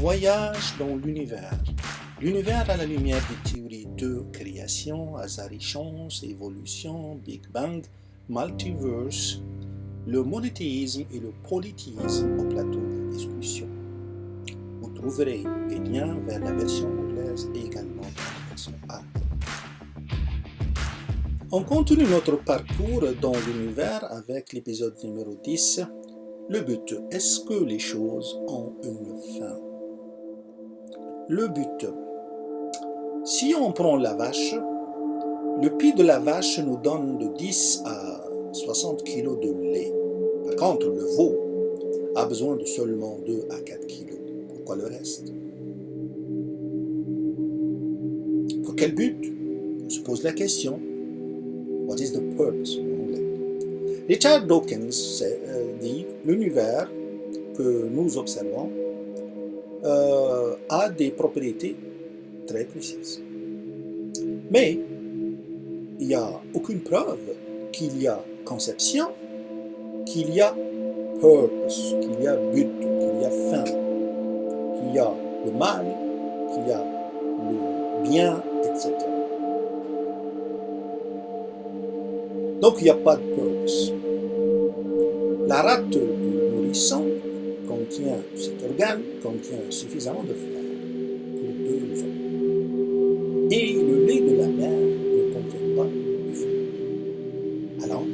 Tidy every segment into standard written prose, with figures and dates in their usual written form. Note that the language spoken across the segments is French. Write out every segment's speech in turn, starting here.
Voyage dans l'univers. L'univers à la lumière des théories de création, hasard et chance, évolution, Big Bang, multiverse, le monothéisme et le polythéisme au plateau de discussion. Vous trouverez des liens vers la version anglaise et également la version arabe. On continue notre parcours dans l'univers avec l'épisode numéro 10. Le but, est-ce que les choses ont une fin? Le but. Si on prend la vache, le pied de la vache nous donne de 10 à 60 kg de lait. Par contre, le veau a besoin de seulement 2 à 4 kg. Pourquoi le reste? Pour quel but? On se pose la question. What is the purpose en anglais? Richard Dawkins dit l'univers que nous observons a des propriétés très précises. Mais il n'y a aucune preuve qu'il y a conception, qu'il y a purpose, qu'il y a but, qu'il y a fin, qu'il y a le mal, qu'il y a le bien, etc. Donc il n'y a pas de purpose. La rate du nourrisson contient, cet organe contient suffisamment de fer pour 2 ans. Et le lait de la mère ne contient pas de fer. Alors,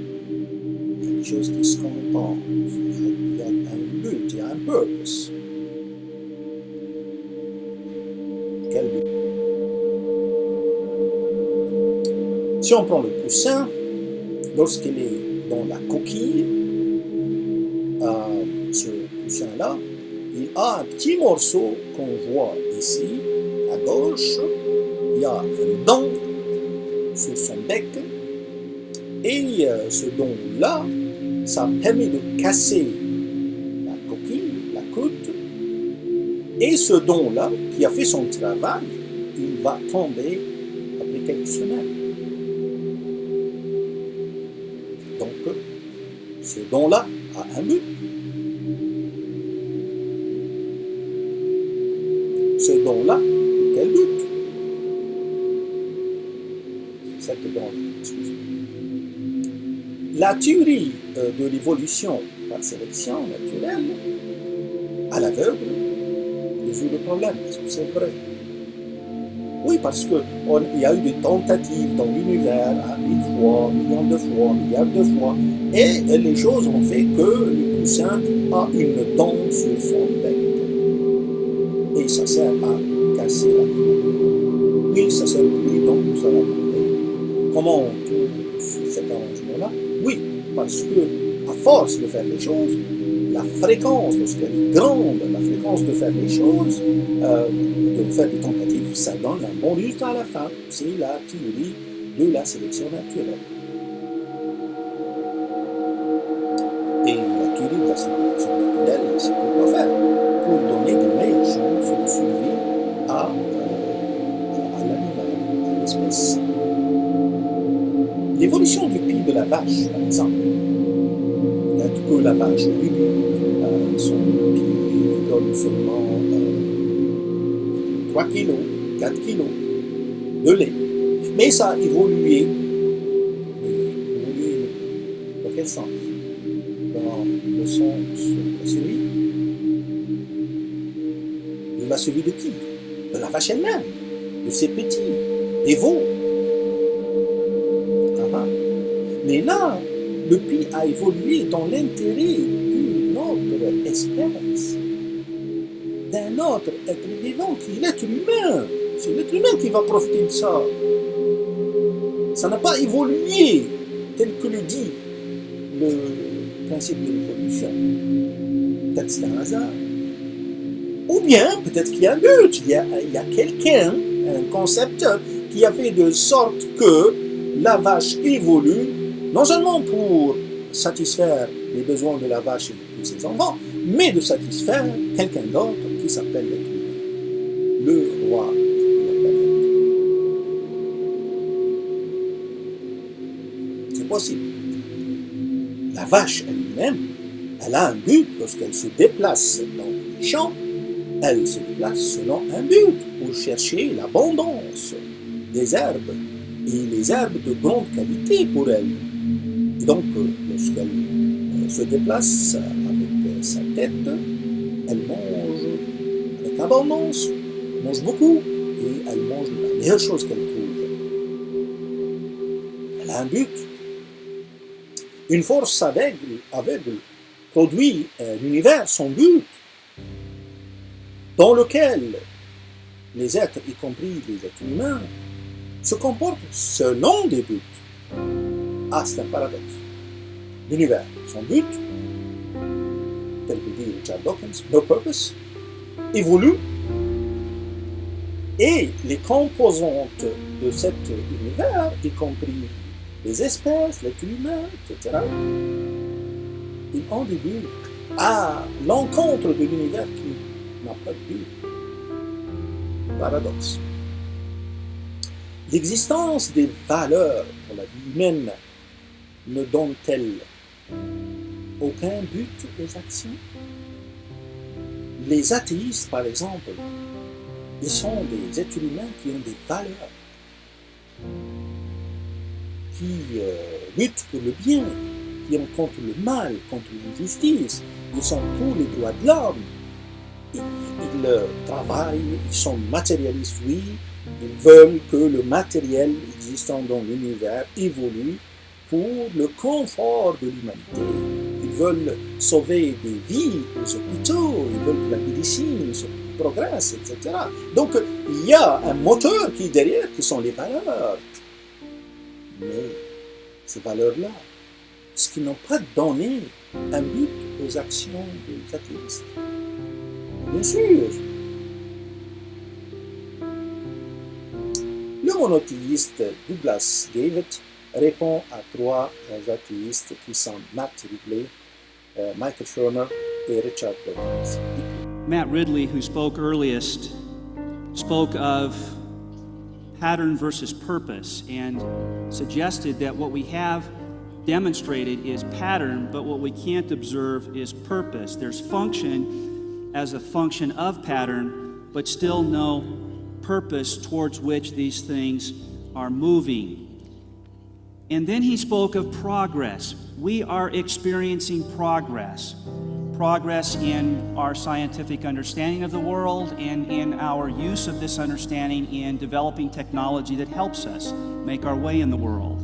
il y a des choses qui se comportent. Il y a un but, il y a un purpose. Quel but? Si on prend le poussin, lorsqu'il est dans la coquille, ce poussin-là, il a un petit morceau qu'on voit ici, à gauche. Il y a un dent sur son bec. Et ce dent-là, ça permet de casser la coquille, la croûte. Et ce dent-là, qui a fait son travail, il va tomber après quelques semaines. Donc, ce don-là a un but. Ce don-là, quel but? C'est ça que la théorie de l'évolution par sélection naturelle, à l'aveugle, résout le problème. Est-ce que c'est vrai? Oui, parce qu'il y a eu des tentatives dans l'univers, 1000 fois, millions de fois, milliards de fois, et les choses ont fait que le poussin a une dent sur son bec. Et ça sert à casser la croûte. Oui, ça sert plus, donc ça va tomber. Comment on trouve cet arrangement-là? Oui, parce que à force de faire les choses, la fréquence, lorsqu'elle est grande, la fréquence de faire les choses, de faire des tentatives, ça donne un bon résultat à la fin. C'est la théorie de la sélection naturelle. Et la théorie de la sélection naturelle, c'est pour quoi faire? Pour donner de meilleures chances de survie à l'animal, à l'espèce. L'évolution du pied de la vache, par exemple, que la vache au début, son pied donne seulement 3 kg, 4 kg de lait. Mais ça a évolué. Dans quel sens? Dans le sens de la survie de qui? De la vache elle-même, de ses petits, des veaux. Mais là, le pied a évolué dans l'intérêt d'une autre espèce, d'un autre être vivant qui est l'être humain. C'est l'être humain qui va profiter de ça. Ça n'a pas évolué tel que le dit le principe de l'évolution. Peut-être c'est un hasard. Ou bien, peut-être qu'il y a un but. Il y a quelqu'un, un concepteur, qui a fait de sorte que la vache évolue non seulement pour satisfaire les besoins de la vache et de ses enfants, mais de satisfaire quelqu'un d'autre qui s'appelle l'être humain, le roi de la planète. C'est possible. La vache elle-même, elle a un but lorsqu'elle se déplace dans les champs, Elle se déplace selon un but, pour chercher l'abondance des herbes, et les herbes de grande qualité pour elle. Et donc, lorsqu'elle se déplace avec sa tête, elle mange avec abondance, elle mange beaucoup, et elle mange la meilleure chose qu'elle trouve. Elle a un but. Une force aveugle produit un univers sans but, dans lequel les êtres, y compris les êtres humains, se comportent selon des buts. Ah, c'est un paradoxe. L'univers sans but, tel que dit Richard Dawkins, no purpose, évolue, et les composantes de cet univers, y compris les espèces, l'être humain, etc., ils ont des buts à l'encontre de l'univers qui n'a pas de but. Paradoxe. L'existence des valeurs pour la vie humaine ne donne-t-elle aucun but aux actions? Les athéistes, par exemple, ils sont des êtres humains qui ont des valeurs, qui luttent pour le bien, qui ont contre le mal, contre l'injustice. Ils sont pour les droits de l'homme. Ils travaillent, ils sont matérialistes, oui. Ils veulent que le matériel existant dans l'univers évolue pour le confort de l'humanité. Ils veulent sauver des vies aux hôpitaux, ils veulent que la médecine progresse, etc. Donc, il y a un moteur qui est derrière, qui sont les valeurs. Mais ces valeurs-là, ce qui n'ont pas donné un but aux actions des athéistes. Bien sûr. Le monothéiste Douglas David répond à trois athéistes qui sont Matt Ridley, Michael Shermer et Richard Dawkins. Matt Ridley, who spoke earliest, spoke of pattern versus purpose and suggested that what we have demonstrated is pattern, but what we can't observe is purpose. There's function as a function of pattern, but still no purpose towards which these things are moving. And then he spoke of progress. We are experiencing progress. Progress in our scientific understanding of the world and in our use of this understanding in developing technology that helps us make our way in the world.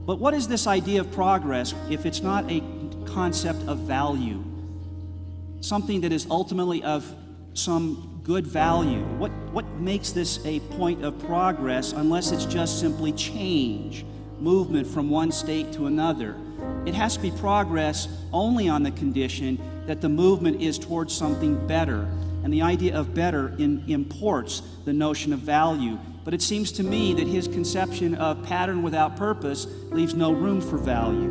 But what is this idea of progress if it's not a concept of value? Something that is ultimately of some good value. What makes this a point of progress unless it's just simply change, movement from one state to another? It has to be progress only on the condition that the movement is towards something better. And the idea of better imports the notion of value. But it seems to me that his conception of pattern without purpose leaves no room for value.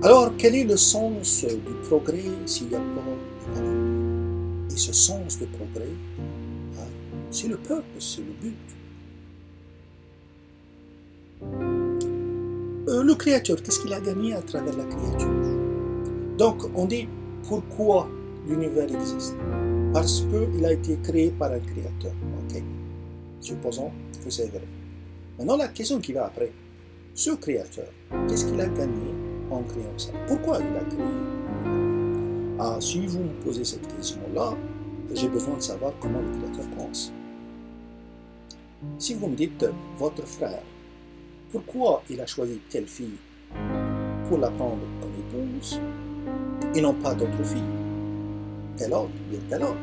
Alors, quel est le sens du progrès s'il n'y a pas de valeur? Et ce sens de progrès, c'est le purpose, c'est le but. Le Créateur, qu'est-ce qu'il a gagné à travers la créature? Donc, on dit pourquoi l'univers existe? Parce qu'il a été créé par un créateur. Ok. Supposons que c'est vrai. Maintenant, la question qui va après, ce créateur, qu'est-ce qu'il a gagné en créant ça? Pourquoi il a créé l'univers? Ah, si vous me posez cette question-là, j'ai besoin de savoir comment le créateur pense. Si vous me dites, votre frère, pourquoi il a choisi telle fille pour la prendre comme épouse et non pas d'autres filles? Telle autre, bien telle autre.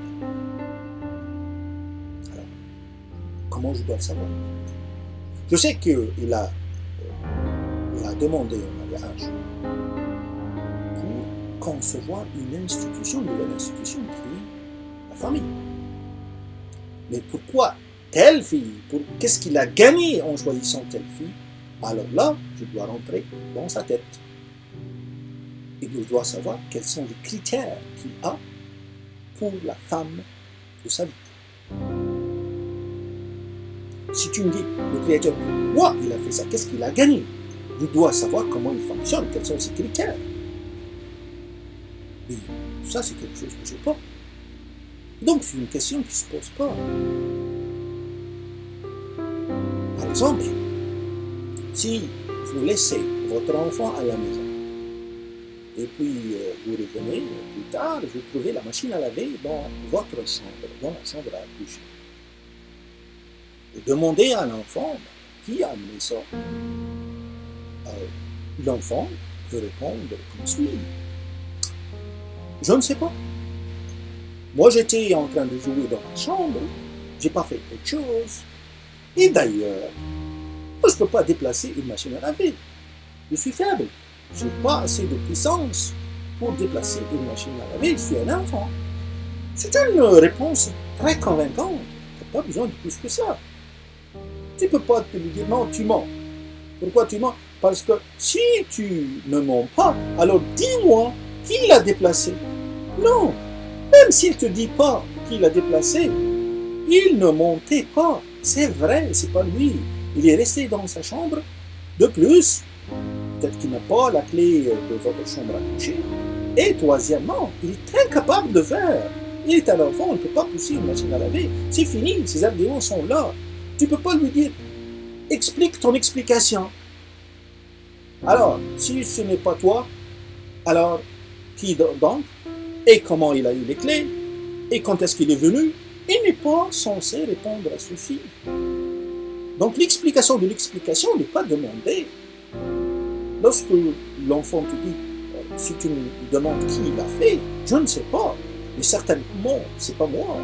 Alors, comment je dois le savoir? Je sais qu'il a demandé un mariage pour concevoir une institution, une nouvelle institution qui est la famille. Mais pourquoi telle fille? Qu'est-ce qu'il a gagné en choisissant telle fille? Alors là, je dois rentrer dans sa tête. Et je dois savoir quels sont les critères qu'il a pour la femme de sa vie. Si tu me dis, le Créateur, pourquoi il a fait ça? Qu'est-ce qu'il a gagné? Je dois savoir comment il fonctionne, quels sont ses critères. Mais ça, c'est quelque chose que je n'ai pas. Donc c'est une question qui ne se pose pas. Par exemple, si vous laissez votre enfant à la maison, et puis vous revenez plus tard, vous trouvez la machine à laver dans votre chambre, dans la chambre à coucher. Et demandez à l'enfant qui a amené ça. L'enfant peut répondre comme suit. Je ne sais pas. Moi, j'étais en train de jouer dans ma chambre, j'ai pas fait quelque chose. Et d'ailleurs, moi, je ne peux pas déplacer une machine à laver. Je suis faible. Je n'ai pas assez de puissance pour déplacer une machine à laver. Je suis un enfant. C'est une réponse très convaincante. Tu n'as pas besoin de plus que ça. Tu ne peux pas te lui dire non, tu mens. Pourquoi tu mens? Parce que si tu ne mens pas, alors dis-moi qui l'a déplacé. Non. Même s'il ne te dit pas qui l'a déplacé, il ne mentait pas. C'est vrai, c'est pas lui. Il est resté dans sa chambre. De plus, peut-être qu'il n'a pas la clé de votre chambre à coucher. Et troisièmement, il est incapable de faire. Il est un enfant, il ne peut pas pousser une machine à laver. C'est fini, ses arguments sont là. Tu ne peux pas lui dire, explique ton explication. Alors, si ce n'est pas toi, alors qui donc? Et comment il a eu les clés? Et quand est-ce qu'il est venu? Il n'est pas censé répondre à ceci. Donc l'explication de l'explication n'est pas demandée. Lorsque l'enfant te dit, si tu me demandes qui l'a fait, je ne sais pas. Mais certainement, c'est pas moi.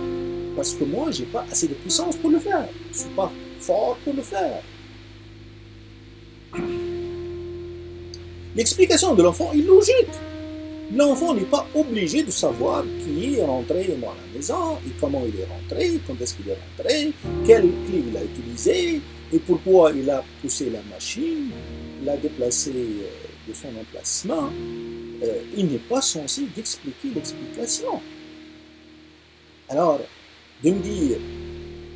Parce que moi, je n'ai pas assez de puissance pour le faire. Je ne suis pas fort pour le faire. L'explication de l'enfant est logique. L'enfant n'est pas obligé de savoir qui est rentré dans la maison et comment il est rentré, quand est-ce qu'il est rentré, quelle clé il a utilisée et pourquoi il a poussé la machine, l'a déplacée de son emplacement. Il n'est pas censé d'expliquer l'explication. Alors, de me dire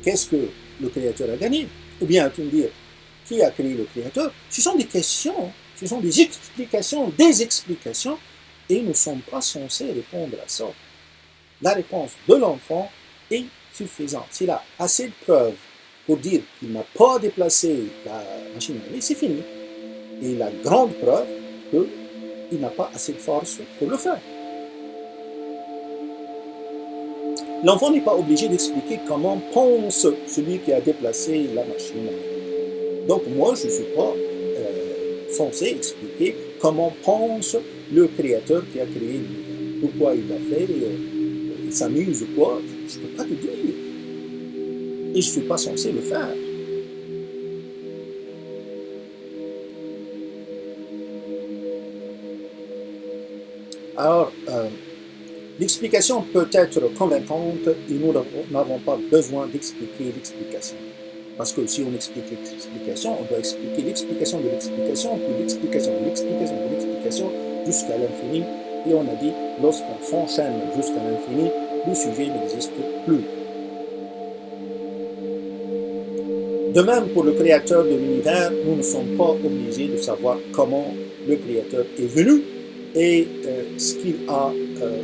qu'est-ce que le Créateur a gagné, ou bien de me dire qui a créé le Créateur, ce sont des questions, ce sont des explications, et nous ne sommes pas censés répondre à ça. La réponse de l'enfant est suffisante. S'il a assez de preuves pour dire qu'il n'a pas déplacé la machine à laver, c'est fini. Et la grande preuve qu'il n'a pas assez de force pour le faire. L'enfant n'est pas obligé d'expliquer comment pense celui qui a déplacé la machine à laver. Donc moi, je ne suis pas censé expliquer comment pense le Créateur qui a créé l'univers. Pourquoi il l'a fait, il s'amuse ou quoi, je ne peux pas te dire. Et je ne suis pas censé le faire. Alors, l'explication peut être convaincante et nous n'avons pas besoin d'expliquer l'explication. Parce que si on explique l'explication, on doit expliquer l'explication de l'explication, puis l'explication de l'explication de l'explication jusqu'à l'infini. Et on a dit, lorsqu'on s'enchaîne jusqu'à l'infini, le sujet n'existe plus. De même, pour le Créateur de l'univers, nous ne sommes pas obligés de savoir comment le Créateur est venu et ce qu'il a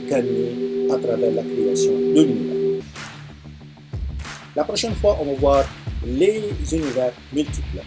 gagné à travers la création de l'univers. La prochaine fois, on va voir les univers multiples.